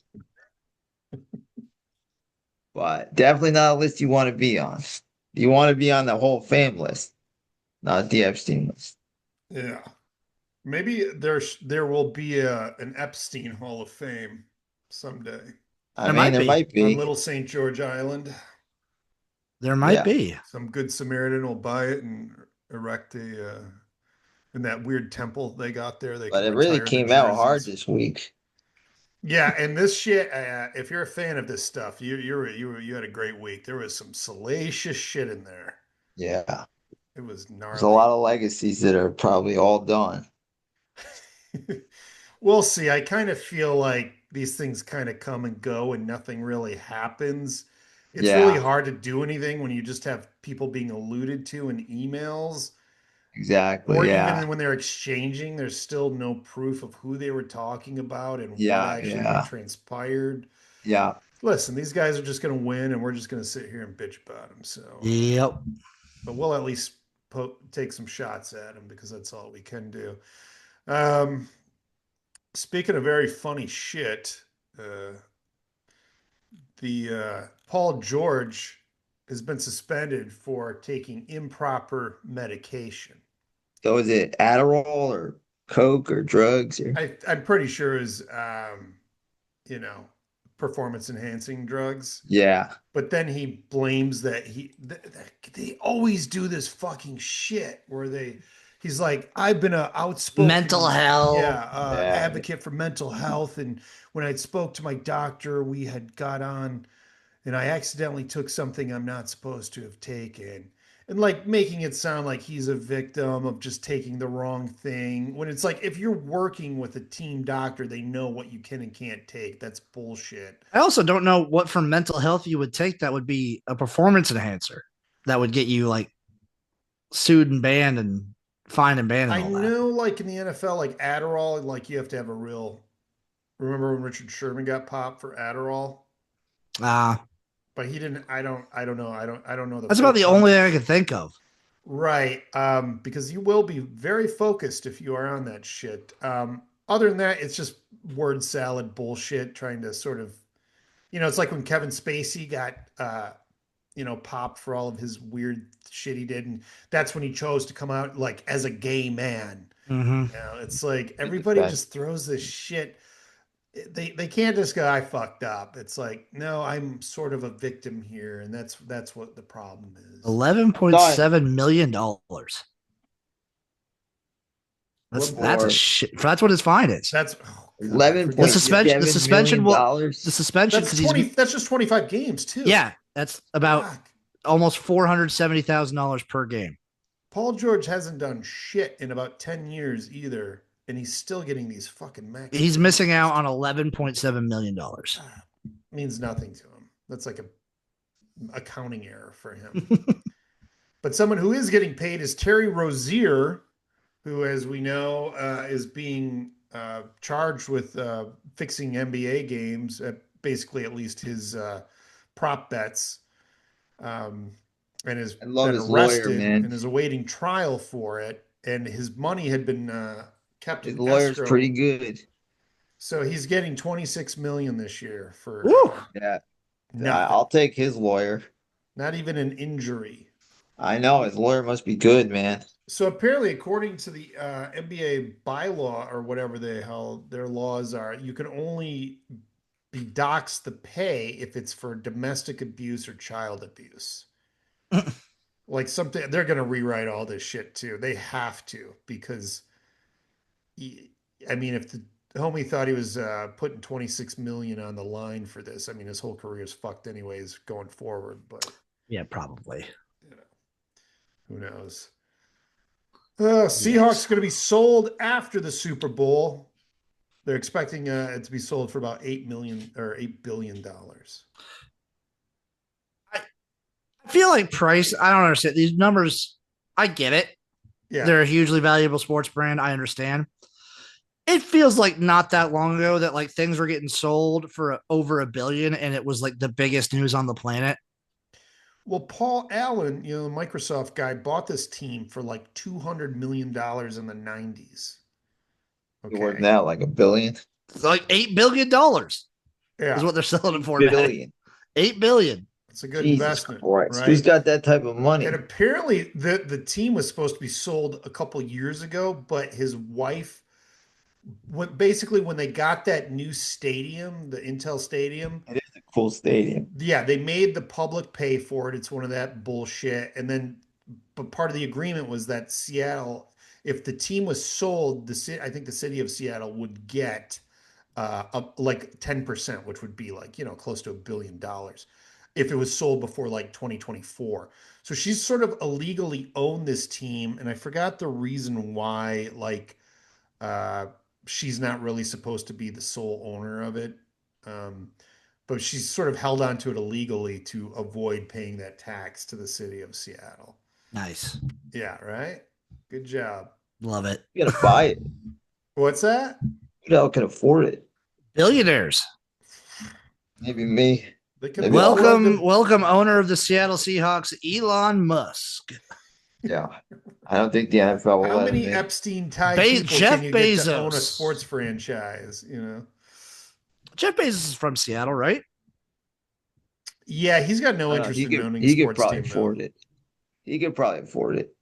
But definitely not a list you want to be on. You want to be on the whole fame list, not the Epstein list. Yeah. Maybe there will be an Epstein Hall of Fame someday I There mean, might there be. might on be. Little St. George Island. There might Yeah. be. Some good Samaritan will buy it and erect a in that weird temple they got there. They But can it really retire the came out hard jerseys. this week. Yeah, and this shit. If you're a fan of this stuff, you had a great week. There was some salacious shit in there. Yeah. It was There's a gnarly. lot of legacies that are probably all done. We'll see. I kind of feel like these things kind of come and go and nothing really happens. It's really Yeah, hard to do anything when you just have people being alluded to in emails, or exactly. even Yeah. when they're exchanging, there's still no proof of who they were talking about and what Yeah, actually yeah. transpired. Yeah. Listen, these guys are just going to win and we're just going to sit here and bitch about them. So, Yep. but we'll at least take some shots at him because that's all we can do. Speaking of very funny shit, the Paul George has been suspended for taking improper medication. So is it Adderall or Coke or drugs or? I'm pretty sure is you know, performance enhancing drugs. Yeah. But then he blames that they always do this fucking shit where he's like, I've been a Mental outspoken health. Yeah. advocate for mental health, and when I spoke to my doctor, we had got on, and I accidentally took something I'm not supposed to have taken. And like making it sound like he's a victim of just taking the wrong thing. When it's like, if you're working with a team doctor, they know what you can and can't take. That's bullshit. I also don't know what for mental health you would take that would be a performance enhancer that would get you like sued and banned and fined and banned and I all that. know, like in the NFL, like Adderall, like you have to have a real. Remember when Richard Sherman got popped for Adderall? Ah, But he didn't. I don't. I don't know. I don't know the that's full about the only thing I context. can think of. Right. Because you will be very focused if you are on that shit. Other than that, it's just word salad bullshit. Trying to sort of, it's like when Kevin Spacey got, popped for all of his weird shit he did, and that's when he chose to come out like as a gay man. Mm-hmm. It's like Good everybody defense. just throws this shit. They can't just go, I fucked up. It's like, no, I'm sort of a victim here, and that's what the problem is. Thought $11.7 million. That's a for shit. That's what his fine is. That's oh god, I eleven The forget. point Yeah, suspension. The seven suspension million will. The dollars. suspension that's because he's 20. That's just 25 games too. yeah. That's about Fuck. almost $470,000 per game. Paul George hasn't done shit in about 10 years either, and he's still getting these fucking max He's missing out contracts. on $11.7 million. Means nothing to him. That's like a accounting error for him. But someone who is getting paid is Terry Rozier, who, as we know, is being charged with fixing NBA games, basically at least his prop bets, um, and has I love been his lawyer, arrested man. and is awaiting trial for it. And his money had been kept His in lawyer's pretty escrow, good. so he's getting 26 million this year for Woo! Yeah. nothing, I'll take his lawyer. not even an injury. I know his lawyer must be good, man. So apparently, according to the NBA bylaw or whatever the hell their laws are, you can only be doxed the pay if it's for domestic abuse or child abuse. Like something they're going to rewrite all this shit too. They have to because, I mean, if the homie thought he was putting 26 million on the line for this, I mean, his whole career is fucked anyways going forward. But Yeah, probably. you know, who knows? Seahawks Yes. are going to be sold after the Super Bowl. They're expecting it to be sold for about $8 billion. I feel like Price. I don't understand these numbers. I get it. Yeah. They're a hugely valuable sports brand. I understand. It feels like not that long ago that like things were getting sold for over $1 billion, and it was like the biggest news on the planet. Well, Paul Allen, the Microsoft guy, bought this team for like $200 million in the 90s. You're worth Okay. now like $1 billion. It's like $8 billion is Yeah. what they're selling it for now. $1 billion. $8 billion. It's a good Jesus investment, Christ. Who's right? got that type of money? And apparently the team was supposed to be sold a couple years ago, but his wife, when they got that new stadium, the Intel Stadium, It is a cool stadium. yeah, they made the public pay for it. It's one of that bullshit. And then, but part of the agreement was that Seattle, if the team was sold, I think the city of Seattle would get up like 10%, which would be like, close to $1 billion if it was sold before like 2024. So she's sort of illegally owned this team. And I forgot the reason why, like, uh, she's not really supposed to be the sole owner of it. But she's sort of held on to it illegally to avoid paying that tax to the city of Seattle. Nice. Yeah, right? Good job. Love it. You gotta buy it. What's that? Who the hell can afford it? Billionaires. Maybe me. They can Maybe I'll afford Welcome, to- welcome, owner of the Seattle Seahawks, Elon Musk. Yeah. I don't think the NFL will How let him many in. Epstein-type people can Jeff you get to own a Bezos. sports franchise? Jeff Bezos is from Seattle, right? Yeah, he's got no I don't know. interest in owning a He could sports probably team, though. afford it. He could probably afford it.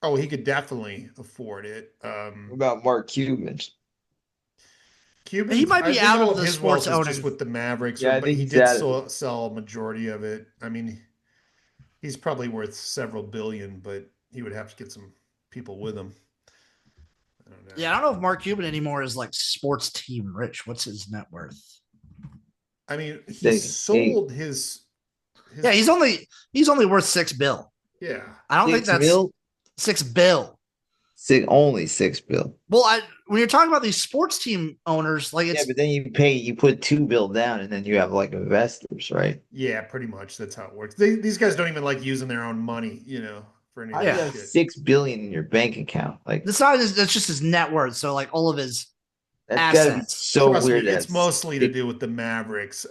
Oh, he could definitely afford it. What about Mark Cuban? He Cuban, might I be think out all of of the his sports wealth is just owning. with the Mavericks, Yeah, I but think he he's did out of it. sell a majority of it. I mean, he's probably worth several billion, but he would have to get some people with him. I don't know. Yeah, I don't know if Mark Cuban anymore is like sports team rich. What's his net worth? I mean, he They, they sold his Yeah, he's only worth $6 billion. yeah. I don't think six that's mil, $6 billion. only $6 billion. Well, when you're talking about these sports team owners, like Yeah, it's but then you put $2 billion down, and then you have like investors, right? Yeah, pretty much. That's how it works. These guys don't even like using their own money, for any How of do you this yeah, have shit. $6 billion in your bank account? Like that's just his net worth. So like all of his that's got to be assets. so Trust me, weird. it's That's mostly to do with the Mavericks.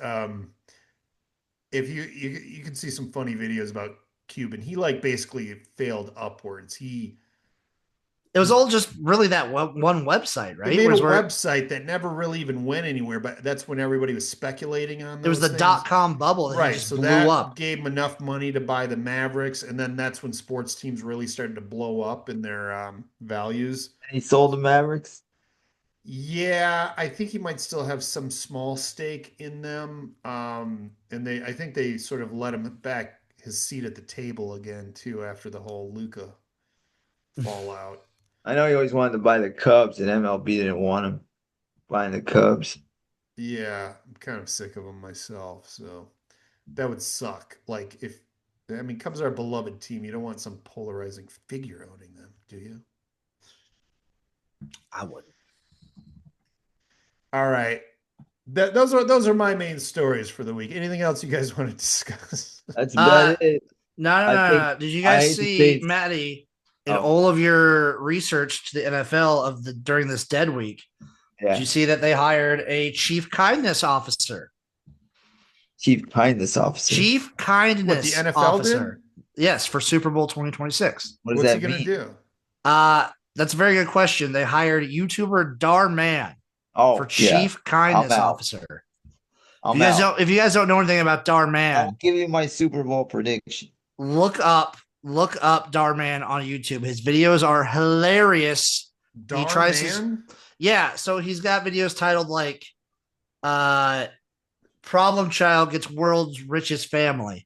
If you can see some funny videos about Cuban, he like basically failed upwards. It was He all just really that one website, They right? made a Where website that never really even went anywhere, but that's when everybody was speculating on it was the those things. .com bubble that he Right. just So blew that up. gave him enough money to buy the Mavericks, and then that's when sports teams really started to blow up in their values. he sold the Mavericks. Yeah, I think he might still have some small stake in them. And I think they sort of let him back his seat at the table again too after the whole Luca fallout. I know he always wanted to buy the Cubs, and MLB didn't want him buying the Cubs. Yeah, I'm kind of sick of him myself, so that would suck. Like if I mean Cubs are a beloved team. You don't want some polarizing figure owning them, do you? I wouldn't. All right. Those are my main stories for the week. Anything else you guys want to discuss? That's about Uh, it. no, no, I no, think no. Did you I guys hate to say see it. Maddie in Oh, all of your research to the NFL during this dead week? Did yeah. you see that they hired a chief kindness officer? Chief Kindness Officer. Chief What the kindness NFL did? officer. Yes, for Super Bowl 2026. What does What's he that gonna mean? do? That's a very good question. They hired YouTuber Darman for Oh, yeah. chief I'm kindness out. officer. I'm out. If you guys don't know anything about I'll Darman, give you my Super Bowl prediction. look up Darman on YouTube. His videos are hilarious. He Dar tries his man? Yeah, so he's got videos titled like uh Problem Child Gets World's Richest Family.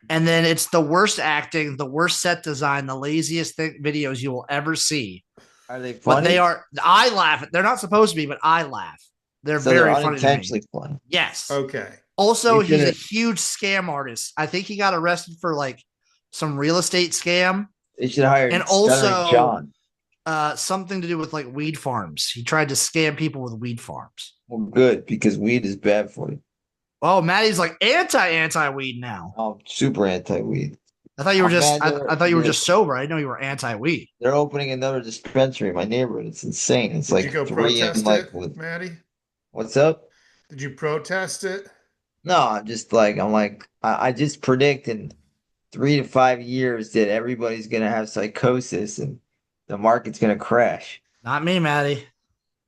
And then it's the worst acting, the worst set design, the laziest videos you will ever see. Are they But funny? I laugh. They're not supposed to be, but I laugh. They're So they're very funny to me. unintentionally funny. Yes. Okay. Also, He's he's a gonna. huge scam artist. I think he got arrested for like some real estate scam They should hire and Stuttering also John. something to do with like weed farms. He tried to scam people with weed farms. Well, good because weed is bad for you. Oh, Maddie's like anti weed now. I'm super anti-weed. I thought you were I'm just mad I thought you were just sober. I didn't know you were anti weed. they're opening another dispensary in my neighborhood. It's insane. It's Did you like go three in protest like it, with Maddie? what's up? Did you protest it? No, I just predict in 3 to 5 years that everybody's gonna have psychosis and the market's gonna crash. Not me, Maddie.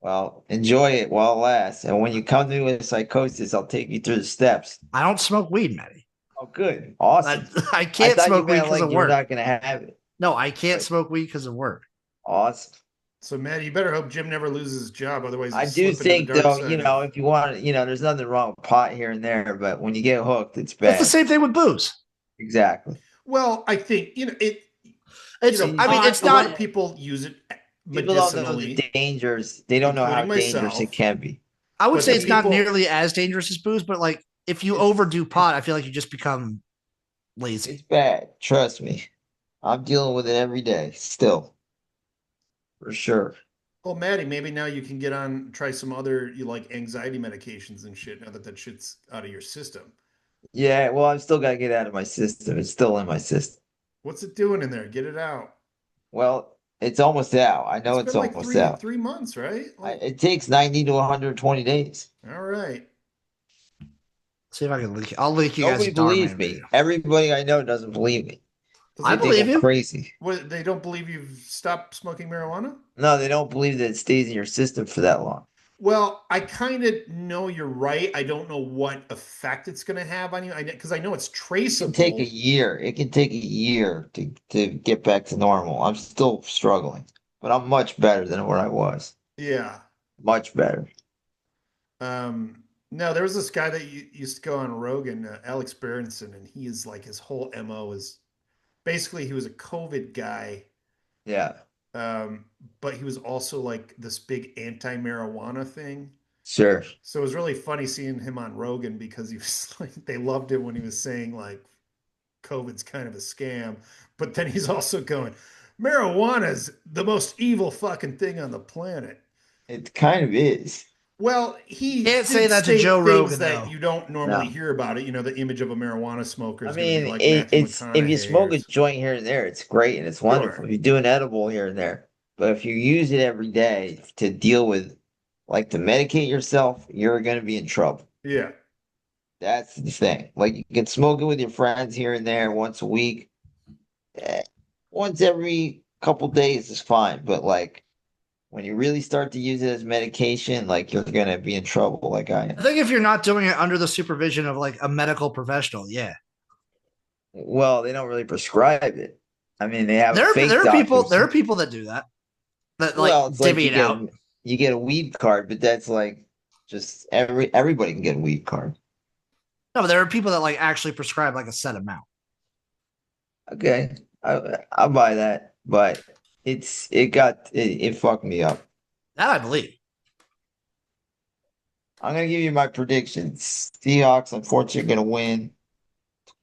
Well, enjoy it while it lasts. And when you come to a psychosis, I'll take you through the steps. I don't smoke weed, Maddie. Oh, good. Awesome. I I can't thought you smoke weed meant because like of you're work. not gonna have it. No, I can't But smoke weed because of work. awesome. So Maddie, you better hope Jim never loses his job, otherwise I he's do slipping to the think dark though, side of. if you want, there's nothing wrong with pot here and there, but when you get hooked, it's It's the bad. same thing with booze. Exactly. Well, I think it. It's Pot, it's a lot not of people use it People don't know the medicinally, dangers. They don't know how including dangerous it myself. can be. I would But say the it's not people, nearly as dangerous as booze, but like if you it's overdo pot, I feel like you just become lazy. It's bad. Trust me. I'm dealing with it every day still. For sure. well, Maddie, maybe now you can try some other you like anxiety medications and shit now that that shit's out of your system. Yeah, well, I'm still gotta get out of my system. It's still in my system. What's it doing in there? Get it out. Well, it's almost out. I know It's it's been like almost three out. three months, right? Like, It takes 90 to 120 days. all right. See if I can leak. I'll leak you guys Nobody a Dar believes Man me. video. Everybody I know doesn't believe me. I They think believe I'm you. crazy. What, they don't believe you've stopped smoking marijuana? No, they don't believe that it stays in your system for that long. Well, I kind of know you're right. I don't know what effect it's going to have on you, because I know it's It can take a traceable. year. It can take a year to get back to normal. I'm still struggling, but I'm much better than where I was. Yeah. Much better. No, there was this guy that used to go on Rogan, Alex Berenson, and he is like his whole MO is basically he was a COVID guy, Yeah, um, but he was also like this big anti-marijuana thing. sure. So it was really funny seeing him on Rogan because he was like they loved him when he was saying like COVID's kind of a scam, but then he's also going, marijuana is the most evil fucking thing on the planet. It kind of is. Well, he Can't say did that to Joe state things Rogan that though. you don't normally No. hear about it. You know, the image of a marijuana smoker I is going to be mean, like Matthew it's if you McConaughey smoke or a joint here and there, it's great and it's wonderful. sure. If you do an edible here and there, but if you use it every day to deal with, like to medicate yourself, you're going to be in trouble. Yeah. That's the thing. Like you can smoke it with your friends here and there once a week. Eh, once every couple days is fine, but like when you really start to use it as medication, like you're going to be in trouble like I I am. think if you're not doing it under the supervision of like a medical professional, yeah. Well, they don't really prescribe it. I mean, they have There fake there doctors. are people that do that. That like Well, it's like divvy it out. you get a weed card, but that's like just everybody can get a weed card. No, but there are people that like actually prescribe like a set amount. Okay, I'll buy that, but it fucked me up. That I believe. I'm gonna give you my predictions. Seahawks, unfortunately, gonna win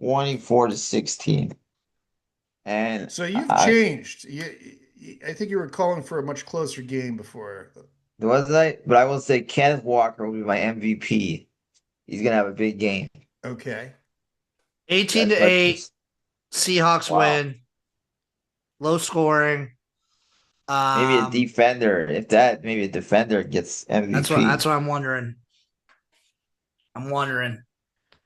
24-16, and So you've I changed. I think you were calling for a much closer game before. was I, but I will say Kenneth Walker will be my MVP. He's gonna have a big game. Okay. 18 to That's my 8, Seahawks wow. win. Low scoring. Maybe a Um defender. If that, maybe a defender gets that's MVP. what I'm wondering. I'm wondering.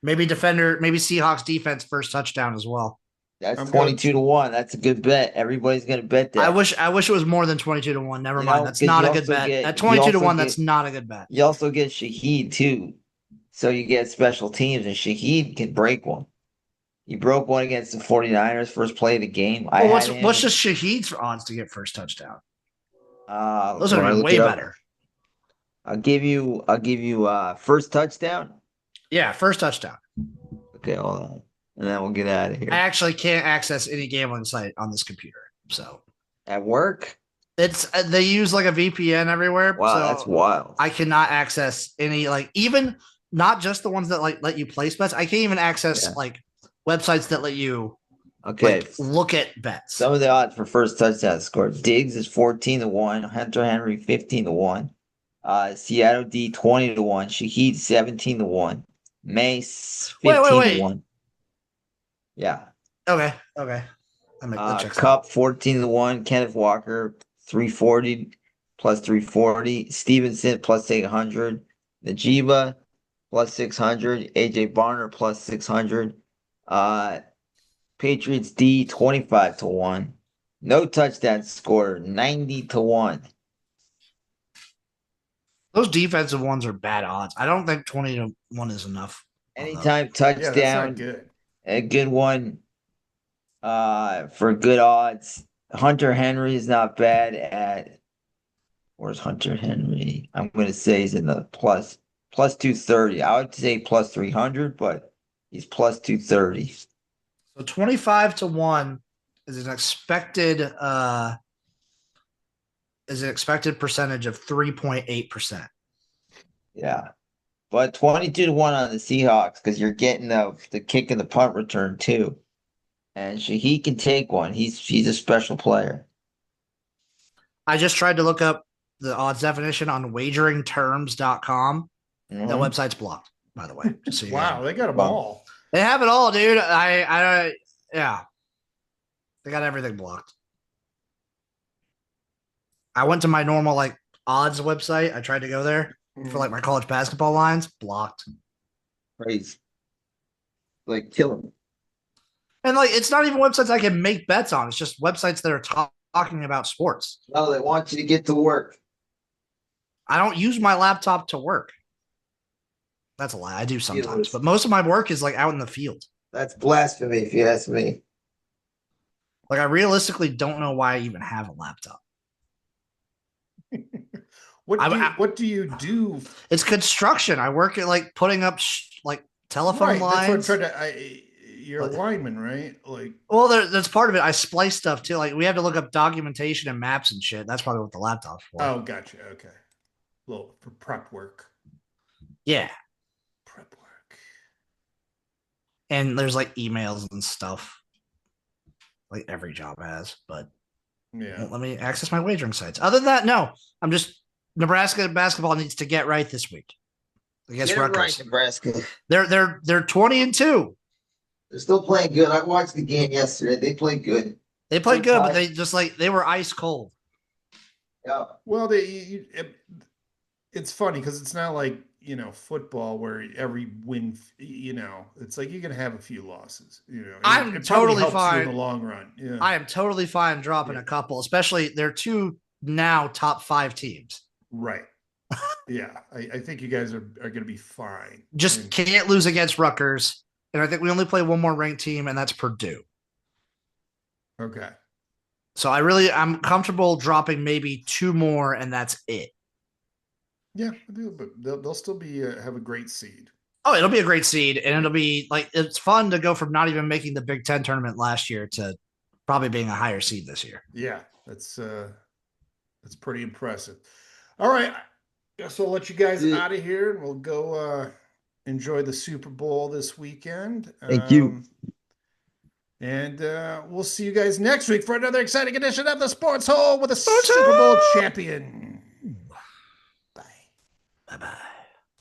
Maybe defender, maybe Seahawks defense first touchdown as well. That's I'm going 22-1. That's a good bet. Everybody's gonna bet that. I wish it was more than 22 to 1. Never You mind. know, That's because not a good bet. At 22 to 1, that's not a good bet. you also get Shaheed too. So you get special teams, and Shaheed can break one. He broke one against the 49ers first play of the game. I Well, had what's him. just Shaheed's odds to get first touchdown? Those You are want to even look way it up? better. I'll give you first touchdown. Yeah, first touchdown. Okay, hold on. And then we'll get out of I here. actually can't access any gambling site on this computer. So At work? it's they use like a VPN everywhere. Wow, that's So wild. I cannot access any like even not just the ones that like let you place bets. I can't even access Yeah. like websites that let you Okay. like look at bets. Some of the odds for first touchdown scored. Diggs is 14-1. Hunter Henry 15-1. Seattle D 20-1. Shaheed 17-1. Mace Wait. 15-1. Yeah. Okay. That checks out. Cup 14-1. Kenneth Walker 340 plus 340. Stevenson plus 800. Najiba plus 600. AJ Barner plus 600. Patriots D 25-1. No touchdown scorer 90-1. Those defensive ones are bad odds. I don't think 20 to 1 is enough. Anytime Yeah, that's not touchdown, good. a good one for good odds. Hunter Henry is not bad at where's Hunter Henry? I'm gonna say he's in the plus 230. I would say plus 300, but he's plus 230. So 25 to 1 is an expected percentage of 3.8%. Yeah. But 22-1 on the Seahawks because you're getting the kick and the punt return too. And he can take one. He's a special player. I just tried to look up the odds definition on wageringterms.com. Mm-hmm. That website's blocked, by the way. Just so you Wow, guys they got them all. They have it all, dude. Yeah. They got everything blocked. I went to my normal like odds website. I tried to go there for like my college basketball lines. Blocked. Crazy. Like kill him. And like, it's not even websites I can make bets on. It's just websites that are talking about sports. No, they want you to get to work. I don't use my laptop to work. That's a lie. I do sometimes, but most of my work is like out in the field. That's blasphemy, if you ask me. Like, I realistically don't know why I even have a laptop. What do you do? It's construction. I work at like putting up like telephone lines. That's what I'm trying to. You're a lineman, right? Like, well, that's part of it. I splice stuff too. Like, we have to look up documentation and maps and shit. That's probably what the laptop's for. Oh, gotcha. Okay, little for prep work. Yeah, prep work. And there's like emails and stuff, like every job has. But yeah, let me access my wagering sites. Other than that, no. I'm just Nebraska basketball needs to get right this week against Rutgers. Right, Nebraska. They're 20-2. They're still playing good. I watched the game yesterday. They played good. They played good, but they just they were ice cold. Yeah. Well, it's funny because it's not like, football where every win, it's like you're going to have a few losses, I'm totally fine in the long run. Yeah. I am totally fine dropping a couple, especially they're two now top 5 teams. Right. Yeah. I think you guys are going to be fine. Just can't lose against Rutgers. And I think we only play one more ranked team, and that's Purdue. Okay. So I'm comfortable dropping maybe 2 more, and that's it. Yeah, but they'll still be have a great seed. Oh, it'll be a great seed, and it'll be it's fun to go from not even making the Big Ten tournament last year to probably being a higher seed this year. Yeah, that's pretty impressive. All right, guess I'll let you guys out of here, and we'll go enjoy the Super Bowl this weekend. Thank you. And we'll see you guys next week for another exciting edition of the Sports Hole with a Super Bowl champion.